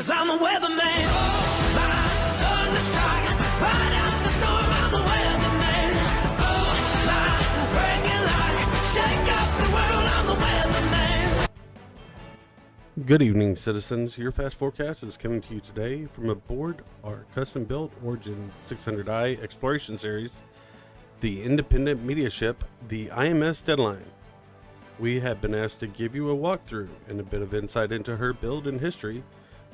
'cause I'm a weatherman. Oh, my thunderstrike, ride out the storm, I'm a weatherman. Oh, my bragging light, shake up the world, I'm the weatherman. Good evening, citizens. Your Fastforecast is coming to you today from aboard our custom-built Origin 600i exploration series, the independent media ship, the IMS Deadline. We have been asked to give you a walkthrough and a bit of insight into her build and history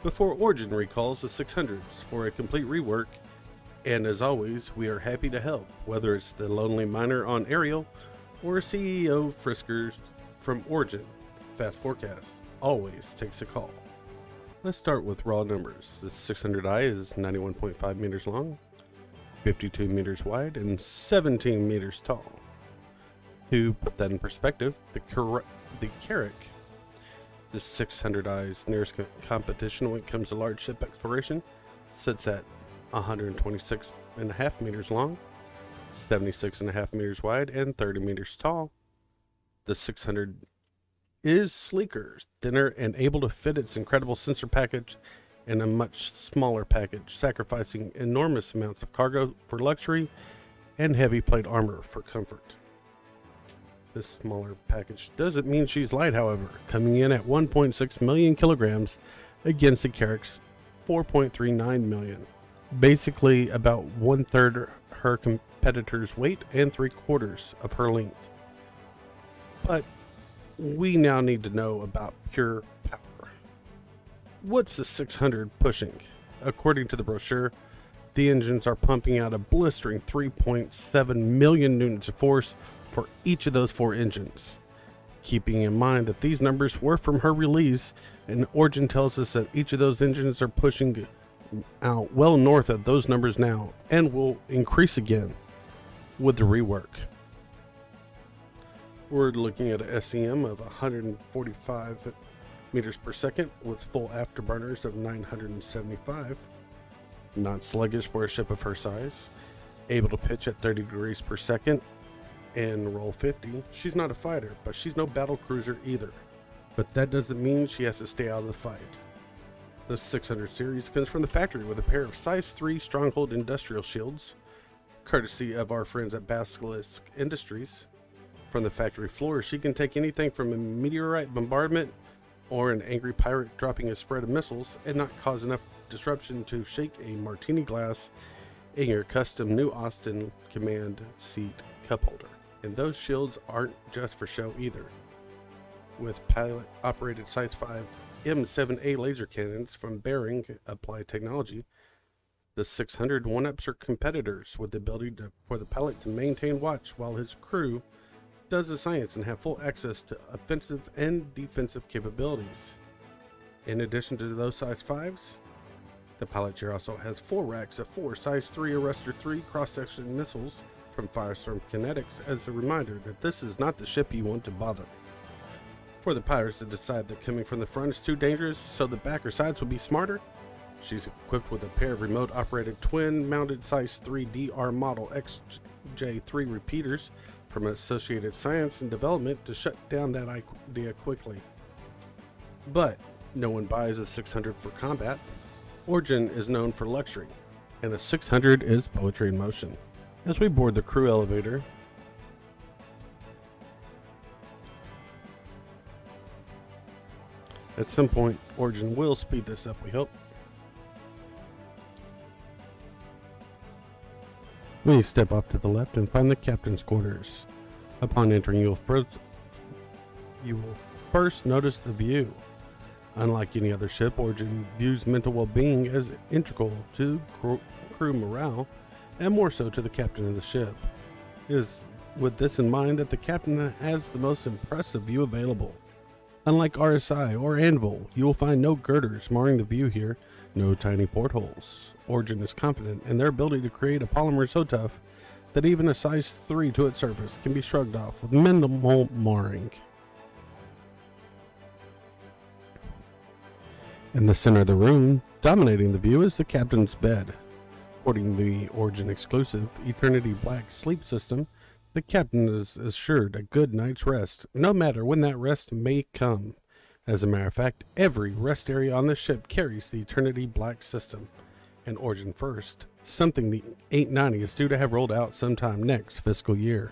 before Origin recalls the 600s for a complete rework, and as always, we are happy to help, whether it's the lonely miner on Ariel or CEO Friskers from Origin. Fastforecast always takes a call. Let's start with raw numbers. The 600i is 91.5 meters long, 52 meters wide, and 17 meters tall. To put that in perspective, the Carrack, the 600i's nearest competition when it comes to large ship exploration, sits at 126.5 meters long, 76.5 meters wide, and 30 meters tall. The 600 is sleeker, thinner, and able to fit its incredible sensor package in a much smaller package, sacrificing enormous amounts of cargo for luxury and heavy plate armor for comfort. This smaller package doesn't mean she's light, however, coming in at 1.6 million kilograms against the Carrack's 4.39 million. Basically about 1/3 her competitor's weight and 3/4 of her length. But we now need to know about pure power. What's the 600 pushing? According to the brochure, the engines are pumping out a blistering 3.7 million newtons of force for each of those 4 engines. Keeping in mind that these numbers were from her release, and Origin tells us that each of those engines are pushing out well north of those numbers now, and will increase again with the rework. We're looking at a SEM of 145 meters per second with full afterburners of 975. Not sluggish for a ship of her size. Able to pitch at 30 degrees per second and roll 50. She's not a fighter, but she's no battle cruiser either. But that doesn't mean she has to stay out of the fight. The 600 series comes from the factory with a pair of size 3 Stronghold industrial shields, courtesy of our friends at Basilisk Industries. From the factory floor, she can take anything from a meteorite bombardment or an angry pirate dropping a spread of missiles and not cause enough disruption to shake a martini glass in your custom New Austin command seat cup holder. And those shields aren't just for show either. With pilot-operated size 5 M7A laser cannons from Bearing Applied Technology, the 600 one-ups her competitors with the ability for the pilot to maintain watch while his crew does the science and have full access to offensive and defensive capabilities. In addition to those size 5s, the pilot chair also has 4 racks of 4 size 3 Arrestor 3 cross-section missiles from Firestorm Kinetics as a reminder that this is not the ship you want to bother. For the pirates to decide that coming from the front is too dangerous, so the back or sides will be smarter, she's equipped with a pair of remote-operated twin-mounted size 3 DR model XJ3 repeaters from Associated Science and Development to shut down that idea quickly. But no one buys a 600 for combat. Origin is known for luxury, and the 600 is poetry in motion. As we board the crew elevator, at some point, Origin will speed this up, we hope. We step off to the left and find the captain's quarters. Upon entering, you will first notice the view. Unlike any other ship, Origin views mental well-being as integral to crew morale, and more so to the captain of the ship. It is with this in mind that the captain has the most impressive view available. Unlike RSI or Anvil, you will find no girders marring the view here, no tiny portholes. Origin is confident in their ability to create a polymer so tough that even a size 3 to its surface can be shrugged off with minimal marring. In the center of the room, dominating the view, is the captain's bed. According to the Origin exclusive Eternity Black sleep system, the captain is assured a good night's rest, no matter when that rest may come. As a matter of fact, every rest area on the ship carries the Eternity Black system, and Origin First, something the 890 is due to have rolled out sometime next fiscal year.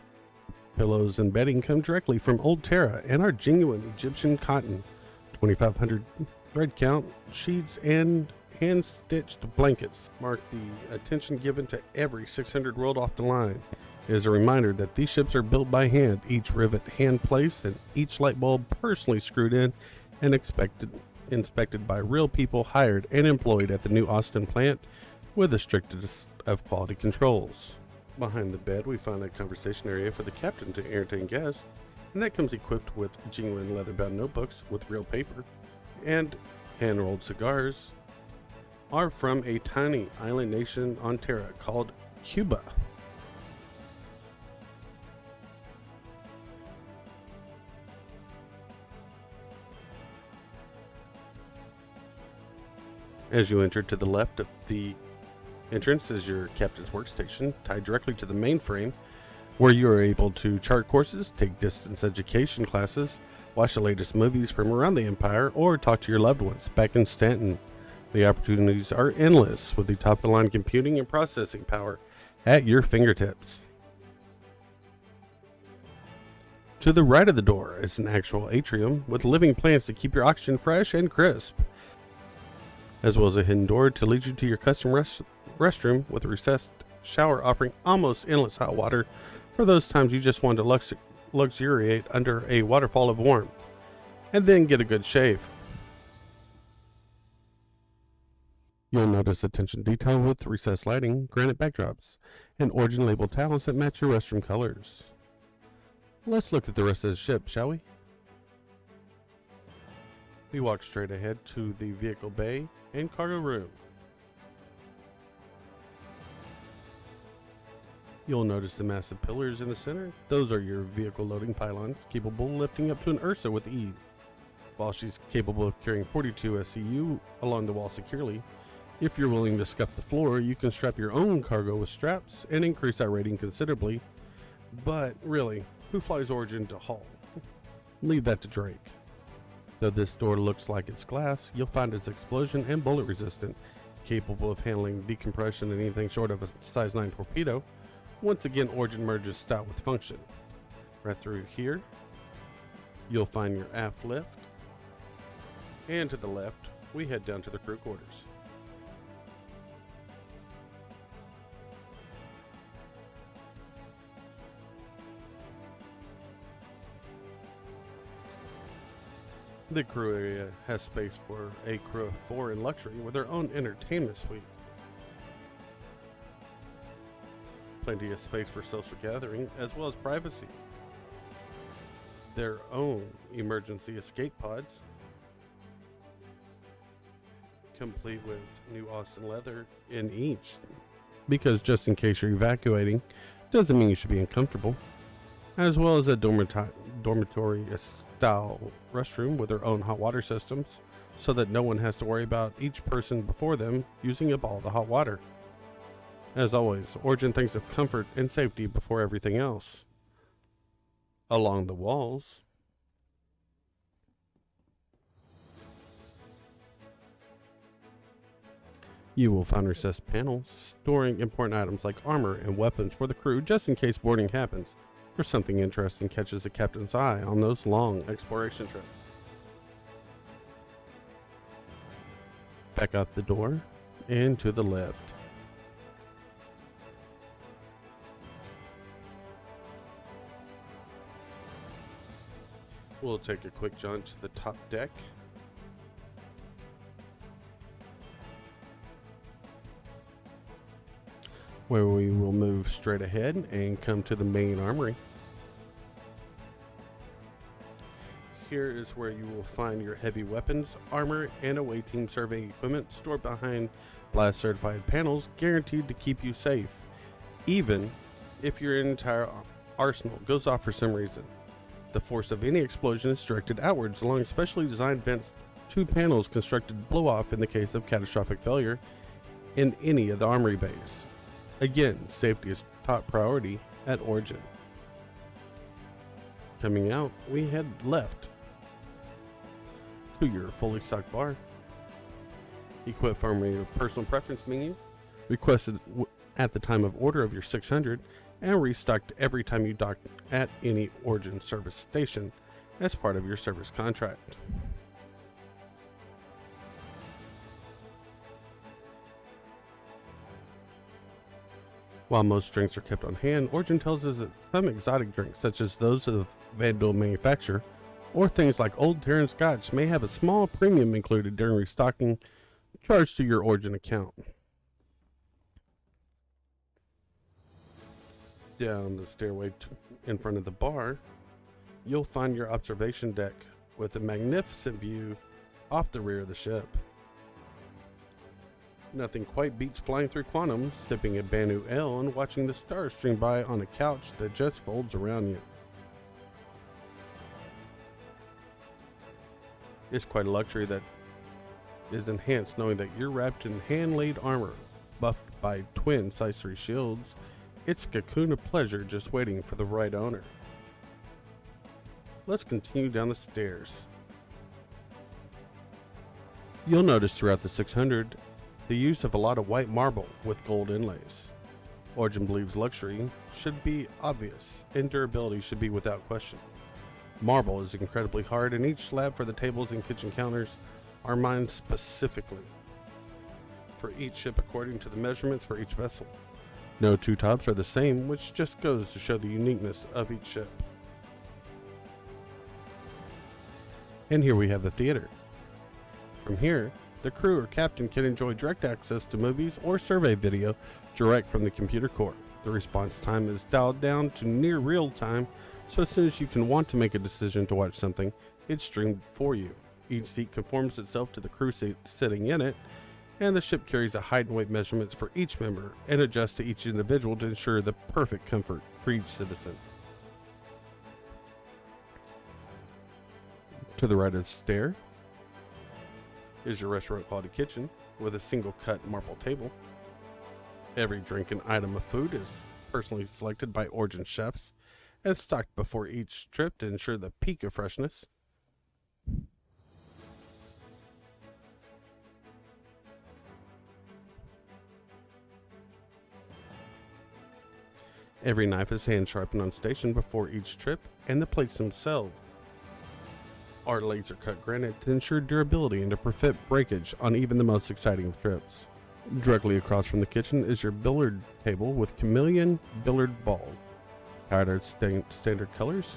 Pillows and bedding come directly from Old Terra and are genuine Egyptian cotton. 2,500 thread count, sheets, and hand-stitched blankets mark the attention given to every 600 rolled off the line. It is a reminder that these ships are built by hand, each rivet hand-placed and each light bulb personally screwed in and inspected by real people hired and employed at the New Austin plant with the strictest of quality controls. Behind the bed, we find a conversation area for the captain to entertain guests, and that comes equipped with genuine leather-bound notebooks with real paper, and hand-rolled cigars are from a tiny island nation on Terra called Cuba. As you enter, to the left of the entrance is your captain's workstation, tied directly to the mainframe, where you are able to chart courses, take distance education classes, watch the latest movies from around the Empire, or talk to your loved ones back in Stanton. The opportunities are endless with the top-of-the-line computing and processing power at your fingertips. To the right of the door is an actual atrium with living plants to keep your oxygen fresh and crisp, as well as a hidden door to lead you to your custom restroom with a recessed shower offering almost endless hot water for those times you just want to luxuriate under a waterfall of warmth, and then get a good shave. You'll notice attention detail with recessed lighting, granite backdrops, and Origin labeled towels that match your restroom colors. Let's look at the rest of the ship, shall we? We walk straight ahead to the vehicle bay and cargo room. You'll notice the massive pillars in the center. Those are your vehicle loading pylons, capable of lifting up to an Ursa with ease. While she's capable of carrying 42 SCU along the wall securely, if you're willing to scuff the floor, you can strap your own cargo with straps and increase that rating considerably. But really, who flies Origin to Hull? Leave that to Drake. Though this door looks like it's glass, you'll find it's explosion and bullet resistant, capable of handling decompression and anything short of a size 9 torpedo. Once again, Origin merges style with function. Right through here, you'll find your aft lift, and to the left, we head down to the crew quarters. The crew area has space for a crew of 4 in luxury with their own entertainment suite. Plenty of space for social gathering as well as privacy. Their own emergency escape pods, complete with New Austin leather in each, because just in case you're evacuating, doesn't mean you should be uncomfortable. As well as a dormitory style restroom with their own hot water systems, so that no one has to worry about each person before them using up all the hot water. As always, Origin thinks of comfort and safety before everything else. Along the walls, you will find recessed panels storing important items like armor and weapons for the crew just in case boarding happens or something interesting catches the captain's eye on those long exploration trips. Back out the door and to the left. We'll take a quick jaunt to the top deck. Where we will move straight ahead and come to the main armory. Here is where you will find your heavy weapons, armor, and away team surveying equipment stored behind blast certified panels, guaranteed to keep you safe, even if your entire arsenal goes off for some reason. The force of any explosion is directed outwards along specially designed vents. 2 panels constructed blow off in the case of catastrophic failure in any of the armory bays. Again, safety is top priority at Origin. Coming out, we head left. to your fully stocked bar. Equipped from your personal preference menu, requested at the time of order of your 600, and restocked every time you dock at any Origin service station as part of your service contract. While most drinks are kept on hand, Origin tells us that some exotic drinks, such as those of Vandal manufacture, or things like Old Terran Scotch, may have a small premium included during restocking, charged to your Origin account. Down the stairway in front of the bar, you'll find your observation deck with a magnificent view off the rear of the ship. Nothing quite beats flying through Quantum, sipping a Banu Ale, and watching the stars stream by on a couch that just folds around you. It's quite a luxury that is enhanced knowing that you're wrapped in hand-laid armor, buffed by twin size 3 shields. It's a cocoon of pleasure just waiting for the right owner. Let's continue down the stairs. You'll notice throughout the 600 the use of a lot of white marble with gold inlays. Origin believes luxury should be obvious and durability should be without question. Marble is incredibly hard, and each slab for the tables and kitchen counters are mined specifically for each ship according to the measurements for each vessel. No two tops are the same, which just goes to show the uniqueness of each ship. And here we have the theater. From here, the crew or captain can enjoy direct access to movies or survey video direct from the computer core. The response time is dialed down to near real time, so as soon as you can want to make a decision to watch something, it's streamed for you. Each seat conforms itself to the crew seat sitting in it, and the ship carries a height and weight measurements for each member and adjusts to each individual to ensure the perfect comfort for each citizen. To the right of the stair is your restaurant quality kitchen with a single cut marble table. Every drink and item of food is personally selected by Origin chefs and stocked before each trip to ensure the peak of freshness. Every knife is hand sharpened on station before each trip, and the plates themselves are laser cut granite to ensure durability and to prevent breakage on even the most exciting of trips. Directly across from the kitchen is your billiard table with chameleon billiard balls. Tired of standard colors?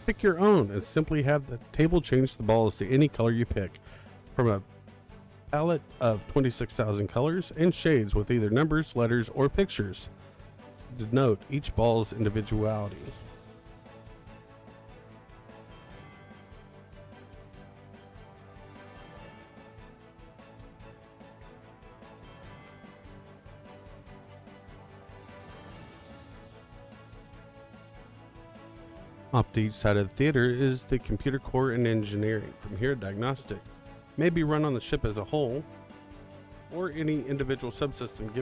Pick your own and simply have the table change the balls to any color you pick from a palette of 26,000 colors and shades with either numbers, letters, or pictures to denote each ball's individuality. Off to each side of the theater is the computer core and engineering. From here, diagnostics may be run on the ship as a whole, or any individual subsystem,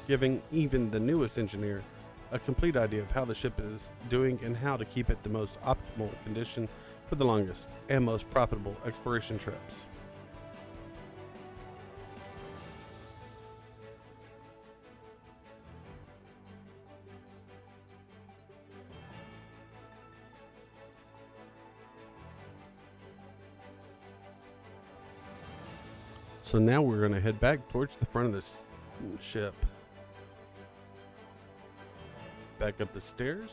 giving even the newest engineer a complete idea of how the ship is doing and how to keep it the most optimal condition for the longest and most profitable exploration trips. So now we're going to head back towards the front of the ship. Back up the stairs.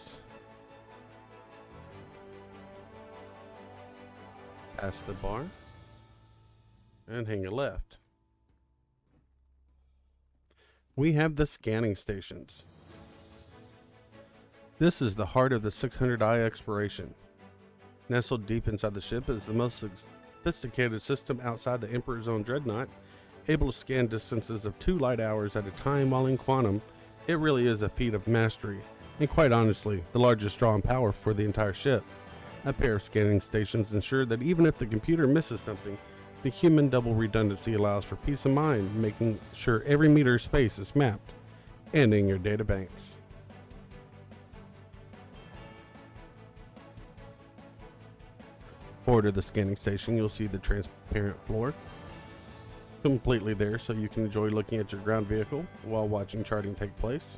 Past the bar. And hang a left. We have the scanning stations. This is the heart of the 600i exploration. Nestled deep inside the ship is the most sophisticated system outside the Emperor's own dreadnought, able to scan distances of 2 light hours at a time while in quantum. It really is a feat of mastery, and quite honestly, the largest draw and power for the entire ship. A pair of scanning stations ensure that even if the computer misses something, the human double redundancy allows for peace of mind, making sure every meter of space is mapped and in your data banks. Forward of the scanning station, you'll see the transparent floor. Completely there, so you can enjoy looking at your ground vehicle while watching charting take place.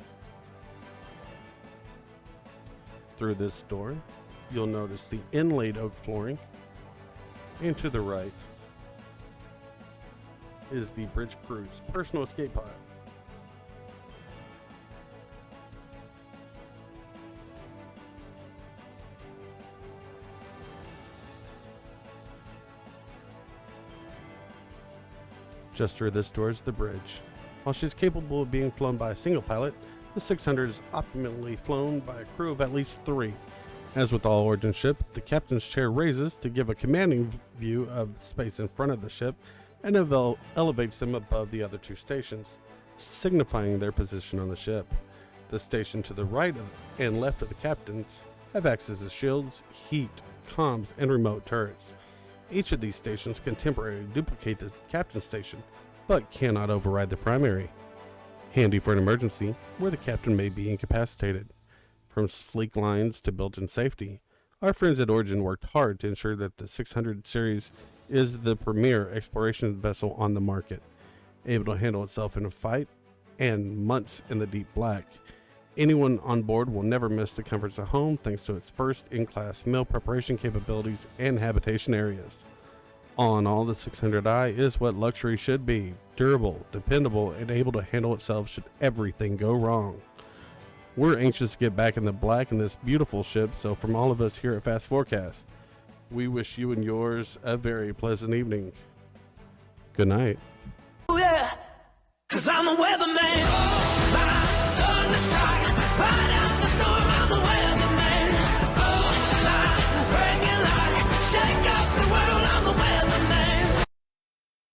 Through this door, you'll notice the inlaid oak flooring. And to the right is the Bridge Crew's personal escape pod. Just through this door is the bridge. While she's capable of being flown by a single pilot, the 600 is optimally flown by a crew of at least 3. As with all Origin ship, the captain's chair raises to give a commanding view of the space in front of the ship and elevates them above the other 2 stations, signifying their position on the ship. The station to the right and left of the captains have access to shields, heat, comms, and remote turrets. Each of these stations can temporarily duplicate the captain's station, but cannot override the primary. Handy for an emergency where the captain may be incapacitated. From sleek lines to built-in safety, our friends at Origin worked hard to ensure that the 600 series is the premier exploration vessel on the market, able to handle itself in a fight and months in the deep black. Anyone on board will never miss the comforts of home thanks to its first in-class meal preparation capabilities and habitation areas. All in all, the 600i is what luxury should be: durable, dependable, and able to handle itself should everything go wrong. We're anxious to get back in the black in this beautiful ship, so from all of us here at Fastforecast, we wish you and yours a very pleasant evening. Good night. Oh yeah, 'cause I'm a weatherman. Oh, my thunderstrike, ride out the storm, I'm the weatherman.